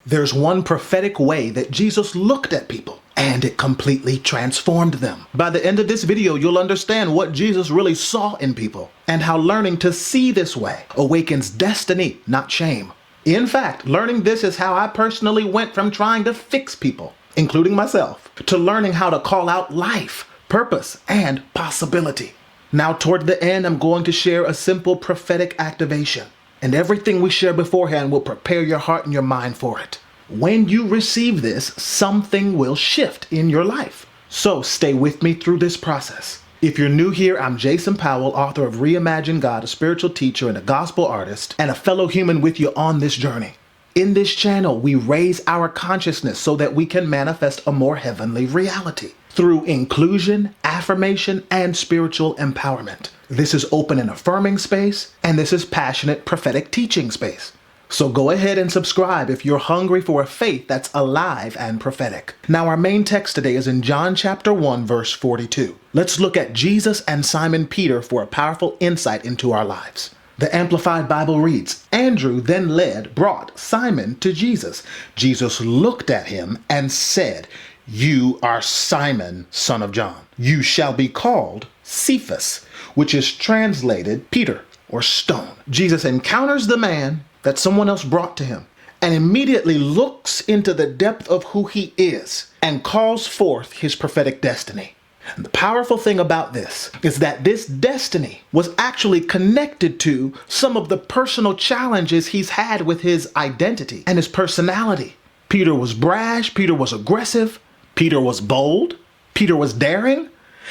There's one prophetic way that Jesus looked at people, and it completely transformed them. By the end of this video, you'll understand what Jesus really saw in people and how learning to see this way awakens destiny, not shame. In fact, learning this is how I personally went from trying to fix people, including myself, to learning how to call out life, purpose, and possibility. Now, toward the end, I'm going to share a simple prophetic activation, and everything we share beforehand will prepare your heart and your mind for it. When you receive this, something will shift in your life. So stay with me through this process. If you're new here, I'm Jason Powell, author of Reimagine God, a spiritual teacher and a gospel artist, and a fellow human with you on this journey. In this channel, we raise our consciousness so that we can manifest a more heavenly reality through inclusion, affirmation, and spiritual empowerment. This is open and affirming space, and this is passionate prophetic teaching space. So go ahead and subscribe if you're hungry for a faith that's alive and prophetic. Now, our main text today is in John chapter 1, verse 42. Let's look at Jesus and Simon Peter for a powerful insight into our lives. The Amplified Bible reads, Andrew then brought Simon to Jesus. Jesus looked at him and said, "You are Simon, son of John. You shall be called Cephas," which is translated Peter or stone. Jesus encounters the man that someone else brought to him and immediately looks into the depth of who he is and calls forth his prophetic destiny. And the powerful thing about this is that this destiny was actually connected to some of the personal challenges he's had with his identity and his personality. Peter was brash, Peter was aggressive, Peter was bold, Peter was daring.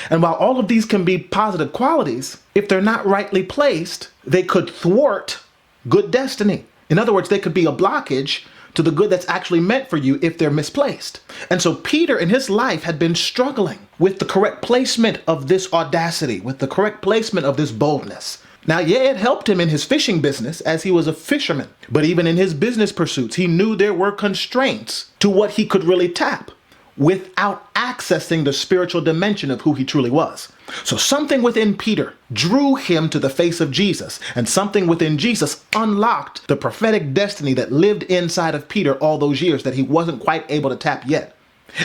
And while all of these can be positive qualities, if they're not rightly placed, they could thwart good destiny. In other words, they could be a blockage to the good that's actually meant for you if they're misplaced. And so Peter in his life had been struggling with the correct placement of this audacity, with the correct placement of this boldness. Now, yeah, it helped him in his fishing business as he was a fisherman, but even in his business pursuits, he knew there were constraints to what he could really tap without accessing the spiritual dimension of who he truly was. So something within Peter drew him to the face of Jesus, and something within Jesus unlocked the prophetic destiny that lived inside of Peter all those years that he wasn't quite able to tap yet.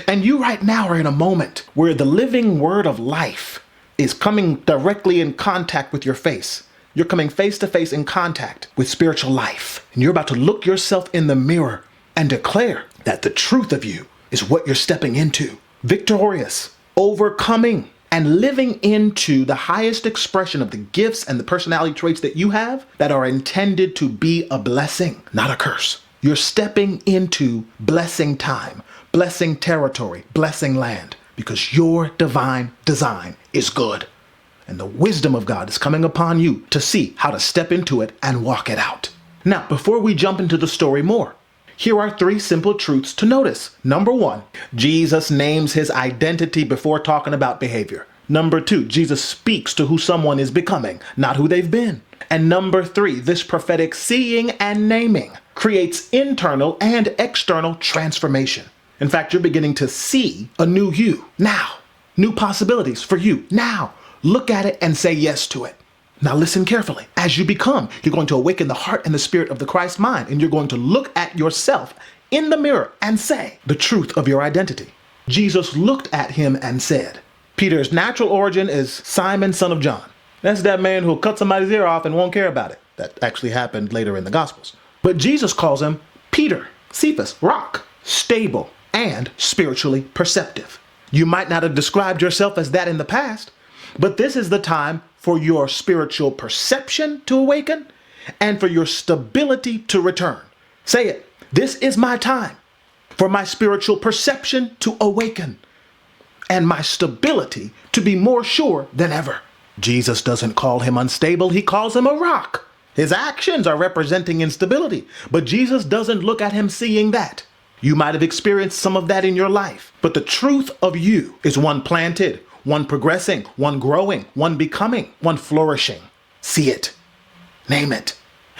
And you right now are in a moment where the living word of life is coming directly in contact with your face. You're coming face to face in contact with spiritual life. And you're about to look yourself in the mirror and declare that the truth of you is what you're stepping into. Victorious, overcoming, and living into the highest expression of the gifts and the personality traits that you have that are intended to be a blessing, not a curse. You're stepping into blessing time, blessing territory, blessing land, because your divine design is good. And the wisdom of God is coming upon you to see how to step into it and walk it out. Now, before we jump into the story more, here are 3 simple truths to notice. Number 1, Jesus names his identity before talking about behavior. Number 2, Jesus speaks to who someone is becoming, not who they've been. And number 3, this prophetic seeing and naming creates internal and external transformation. In fact, you're beginning to see a new you now, new possibilities for you now. Look at it and say yes to it. Now listen carefully. As you become, you're going to awaken the heart and the spirit of the Christ mind, and you're going to look at yourself in the mirror and say the truth of your identity. Jesus looked at him and said, Peter's natural origin is Simon, son of John. That's that man who'll cut somebody's ear off and won't care about it. That actually happened later in the Gospels. But Jesus calls him Peter, Cephas, rock, stable, and spiritually perceptive. You might not have described yourself as that in the past, but this is the time for your spiritual perception to awaken and for your stability to return. Say it. This is my time for my spiritual perception to awaken and my stability to be more sure than ever. Jesus doesn't call him unstable. He calls him a rock. His actions are representing instability, but Jesus doesn't look at him seeing that. You might have experienced some of that in your life, but the truth of you is one planted, one progressing, one growing, one becoming, one flourishing. See it. Name it.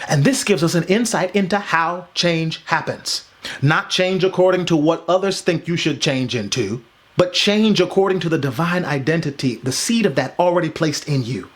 And this gives us an insight into how change happens. Not change according to what others think you should change into, but change according to the divine identity, the seed of that already placed in you,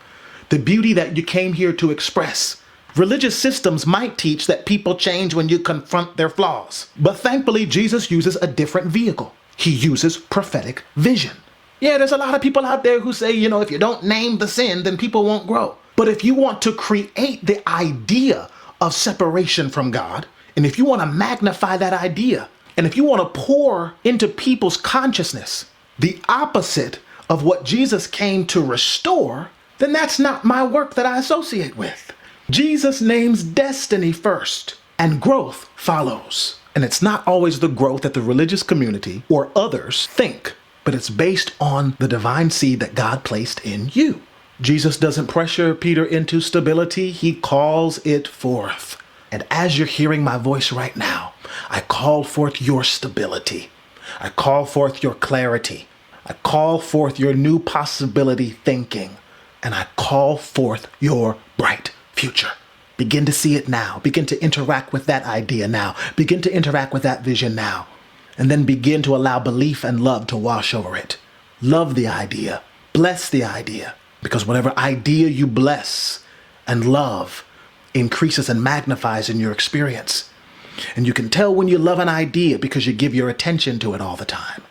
the beauty that you came here to express, Religious systems might teach that people change when you confront their flaws. But thankfully, Jesus uses a different vehicle. He uses prophetic vision. Yeah, there's a lot of people out there who say, if you don't name the sin, then people won't grow. But if you want to create the idea of separation from God, and if you want to magnify that idea, and if you want to pour into people's consciousness the opposite of what Jesus came to restore, then that's not my work that I associate with. Jesus names destiny first, and growth follows. And it's not always the growth that the religious community or others think, but it's based on the divine seed that God placed in you. Jesus doesn't pressure Peter into stability, he calls it forth. And as you're hearing my voice right now, I call forth your stability. I call forth your clarity. I call forth your new possibility thinking. And I call forth your bright future. Begin to see it now. Begin to interact with that idea now. Begin to interact with that vision now. And then begin to allow belief and love to wash over it. Love the idea. Bless the idea. Because whatever idea you bless and love increases and magnifies in your experience. And you can tell when you love an idea because you give your attention to it all the time.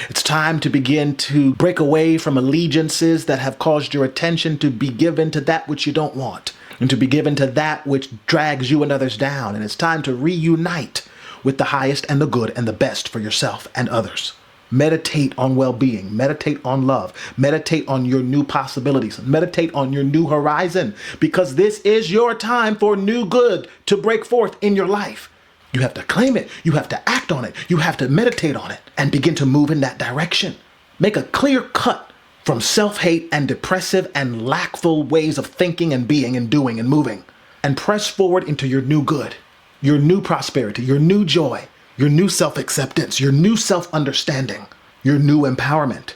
It's time to begin to break away from allegiances that have caused your attention to be given to that which you don't want, and to be given to that which drags you and others down. And it's time to reunite with the highest and the good and the best for yourself and others. Meditate on well-being, meditate on love, meditate on your new possibilities, meditate on your new horizon, because this is your time for new good to break forth in your life. You have to claim it. You have to act on it. You have to meditate on it and begin to move in that direction. Make a clear cut from self-hate and depressive and lackful ways of thinking and being and doing and moving, and press forward into your new good, your new prosperity, your new joy, your new self-acceptance, your new self-understanding, your new empowerment.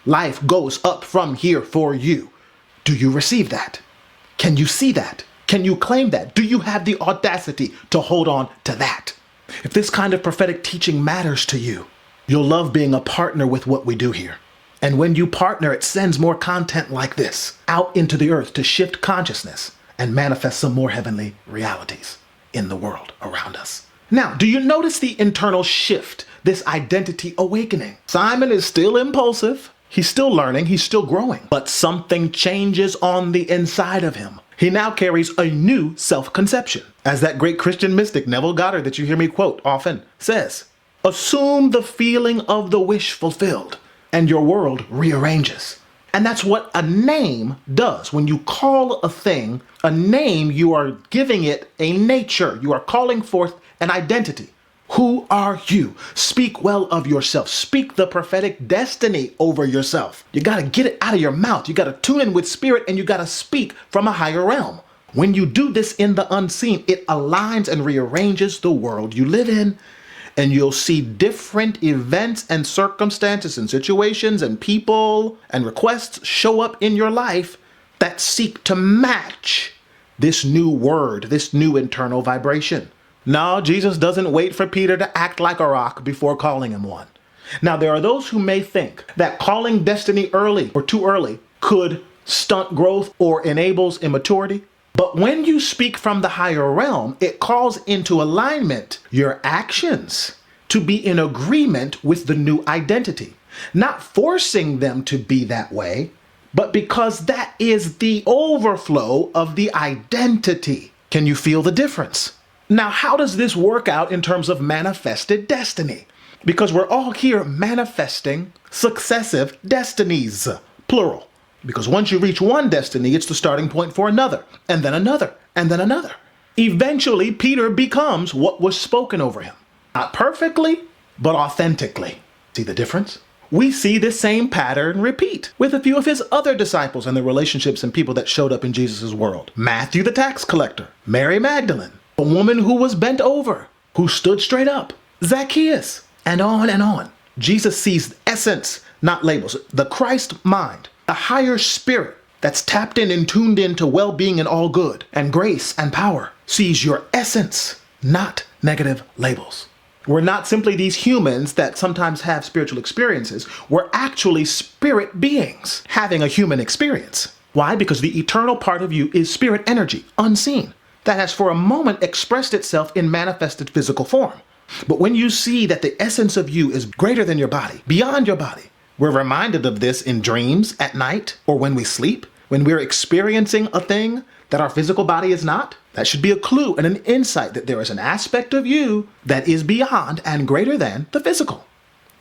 Life goes up from here for you. Do you receive that? Can you see that? Can you claim that? Do you have the audacity to hold on to that? If this kind of prophetic teaching matters to you, you'll love being a partner with what we do here. And when you partner, it sends more content like this out into the earth to shift consciousness and manifest some more heavenly realities in the world around us. Now, do you notice the internal shift, this identity awakening? Simon is still impulsive. He's still learning. He's still growing. But something changes on the inside of him. He now carries a new self-conception. As that great Christian mystic Neville Goddard that you hear me quote often says, assume the feeling of the wish fulfilled, and your world rearranges. And that's what a name does. When you call a thing a name, you are giving it a nature. You are calling forth an identity. Who are you? Speak well of yourself. Speak the prophetic destiny over yourself. You got to get it out of your mouth. You got to tune in with spirit, and you got to speak from a higher realm. When you do this in the unseen, it aligns and rearranges the world you live in. And you'll see different events and circumstances and situations and people and requests show up in your life that seek to match this new word, this new internal vibration. No, Jesus doesn't wait for Peter to act like a rock before calling him one. Now, there are those who may think that calling destiny early or too early could stunt growth or enables immaturity. But when you speak from the higher realm, it calls into alignment your actions to be in agreement with the new identity, not forcing them to be that way, but because that is the overflow of the identity. Can you feel the difference? Now, how does this work out in terms of manifested destiny? Because we're all here manifesting successive destinies, plural. Because once you reach one destiny, it's the starting point for another, and then another, and then another. Eventually, Peter becomes what was spoken over him. Not perfectly, but authentically. See the difference? We see this same pattern repeat with a few of his other disciples and the relationships and people that showed up in Jesus' world. Matthew the tax collector, Mary Magdalene, a woman who was bent over, who stood straight up, Zacchaeus, and on and on. Jesus sees essence, not labels, the Christ mind. A higher spirit that's tapped in and tuned in to well-being and all good and grace and power sees your essence, not negative labels. We're not simply these humans that sometimes have spiritual experiences. We're actually spirit beings having a human experience. Why? Because the eternal part of you is spirit energy, unseen. that has for a moment expressed itself in manifested physical form. But when you see that the essence of you is greater than your body, beyond your body, we're reminded of this in dreams at night or when we sleep, when we're experiencing a thing that our physical body is not. That should be a clue and an insight that there is an aspect of you that is beyond and greater than the physical.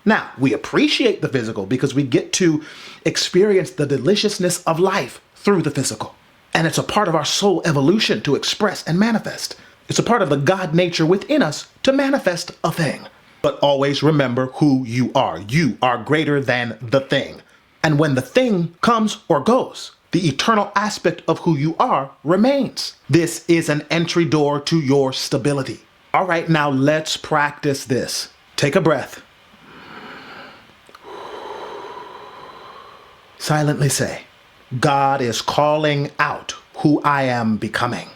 Now, we appreciate the physical because we get to experience the deliciousness of life through the physical. And it's a part of our soul evolution to express and manifest. It's a part of the God nature within us to manifest a thing. But always remember who you are. You are greater than the thing. And when the thing comes or goes, the eternal aspect of who you are remains. This is an entry door to your stability. All right, now let's practice this. Take a breath. Silently say, God is calling out who I am becoming.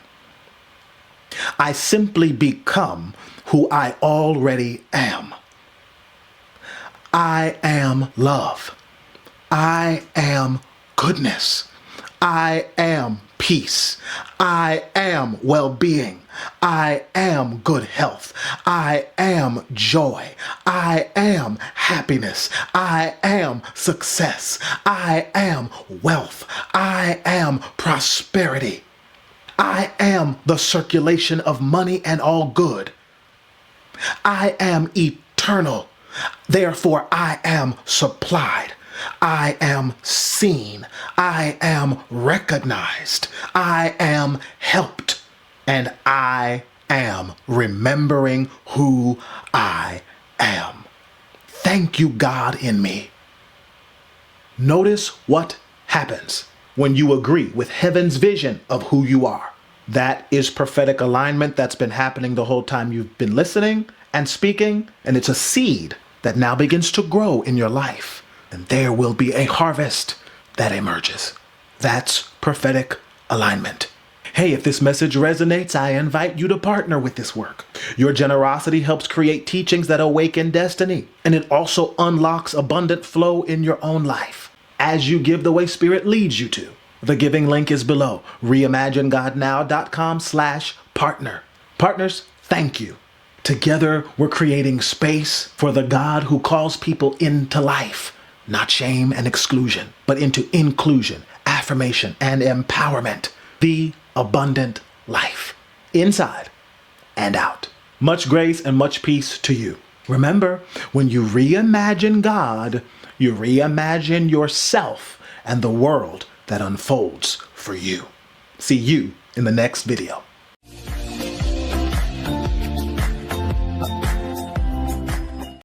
I simply become who I already am. I am love. I am goodness. I am peace. I am well-being. I am good health. I am joy. I am happiness. I am success. I am wealth. I am prosperity. I am the circulation of money and all good. I am eternal. Therefore, I am supplied. I am seen. I am recognized. I am helped. And I am remembering who I am. Thank you, God in me. Notice what happens when you agree with heaven's vision of who you are. That is prophetic alignment that's been happening the whole time you've been listening and speaking, and it's a seed that now begins to grow in your life, and there will be a harvest that emerges. That's prophetic alignment. Hey, if this message resonates, I invite you to partner with this work. Your generosity helps create teachings that awaken destiny, and it also unlocks abundant flow in your own life as you give the way Spirit leads you to. The giving link is below, reimaginegodnow.com/partner. Partners, thank you. Together, we're creating space for the God who calls people into life, not shame and exclusion, but into inclusion, affirmation, and empowerment. The abundant life, inside and out. Much grace and much peace to you. Remember, when you reimagine God, you reimagine yourself and the world that unfolds for you. See you in the next video.